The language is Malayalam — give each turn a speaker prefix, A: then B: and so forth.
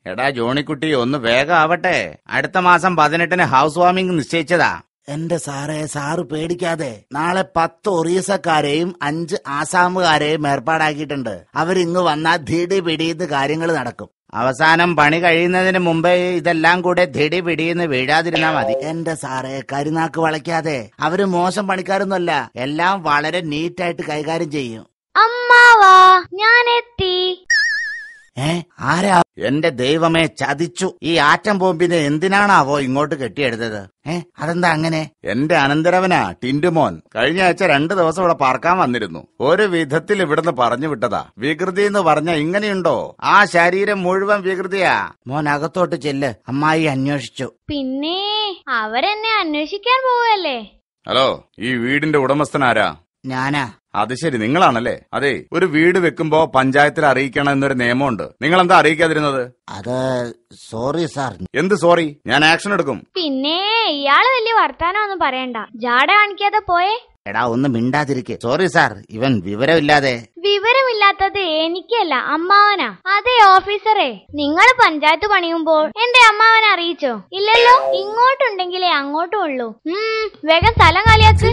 A: എടാ ജോണിക്കുട്ടി, ഒന്ന് വേഗം ആവട്ടെ. അടുത്ത മാസം 18-ന് ഹൗസ് വാമിംഗ് നിശ്ചയിച്ചതാ.
B: എന്റെ സാറേ, സാറ് പേടിക്കാതെ. നാളെ 10 ഒറീസക്കാരെയും 5 ആസാമുകാരെയും ഏർപ്പാടാക്കിയിട്ടുണ്ട്. അവരിങ്ങ് വന്നാൽ ധിടി പിടിയുന്ന കാര്യങ്ങൾ നടക്കും.
A: അവസാനം പണി കഴിയുന്നതിന് മുമ്പേ ഇതെല്ലാം കൂടെ ധിടി പിടിയെന്ന് വീഴാതിരുന്നാ മതി.
B: എന്റെ സാറേ, കരുനാക്ക് വളയ്ക്കാതെ. അവര് മോശം പണിക്കാരൊന്നുമല്ല, എല്ലാം വളരെ നീറ്റായിട്ട് കൈകാര്യം ചെയ്യും.
C: അമ്മാവാ, ഞാൻ എത്തി.
B: ആരാ?
A: എന്റെ ദൈവമേ, ചതിച്ചു. ഈ ആറ്റം ബോംബിനെ എന്തിനാണാവോ ഇങ്ങോട്ട് കെട്ടിയെടുത്തത്?
B: അതെന്താ അങ്ങനെ?
A: എന്റെ അനന്തരവനാ ടിന്റുമോൻ. കഴിഞ്ഞ ആഴ്ച 2 ദിവസം ഇവിടെ പാർക്കാൻ വന്നിരുന്നു. ഒരു വിധത്തിൽ ഇവിടുന്ന് പറഞ്ഞു വിട്ടതാ. വികൃതി എന്ന് പറഞ്ഞ ഇങ്ങനെയുണ്ടോ? ആ ശരീരം മുഴുവൻ വികൃതിയാ.
B: മോൻ അകത്തോട്ട് ചെല്ല്, അമ്മായി അന്വേഷിച്ചു.
C: പിന്നെ അവരെന്നെ അന്വേഷിക്കാൻ പോവല്ലേ?
A: ഹലോ, ഈ വീടിന്റെ ഉടമസ്ഥനാരാ?
B: ഞാനാ.
A: അത് ശരി, നിങ്ങളാണല്ലേ. അതെ, ഒരു വീട് വെക്കുമ്പോ പഞ്ചായത്തിൽ അറിയിക്കണം എന്നൊരു നിയമമുണ്ട്. നിങ്ങൾ എന്താ അറിയിക്കാതിരുന്നത്?
B: അത് സോറി സാർ.
A: എന്ത് സോറി? ഞാൻ ആക്ഷൻ എടുക്കും.
C: പിന്നെ ഇയാള് വലിയ വർത്താനൊന്നും പറയണ്ട. ജാട കാണിക്കാതെ പോയേ.
B: എടാ, ഒന്ന് മിണ്ടാതിരിക്കെ. സോറി സാർ, ഇവൻ വിവരമില്ലാതെ.
C: വിവരമില്ലാത്തത് എനിക്കല്ല, അമ്മാവനാ. അതെ ഓഫീസറെ, നിങ്ങൾ പഞ്ചായത്ത് പണിയുമ്പോൾ എന്റെ അമ്മാവനെ അറിയിച്ചോ? ഇല്ലല്ലോ. ഇങ്ങോട്ടുണ്ടെങ്കിലേ അങ്ങോട്ടും ഉള്ളൂ. വേഗം സ്ഥലം കാലിയാക്ക്.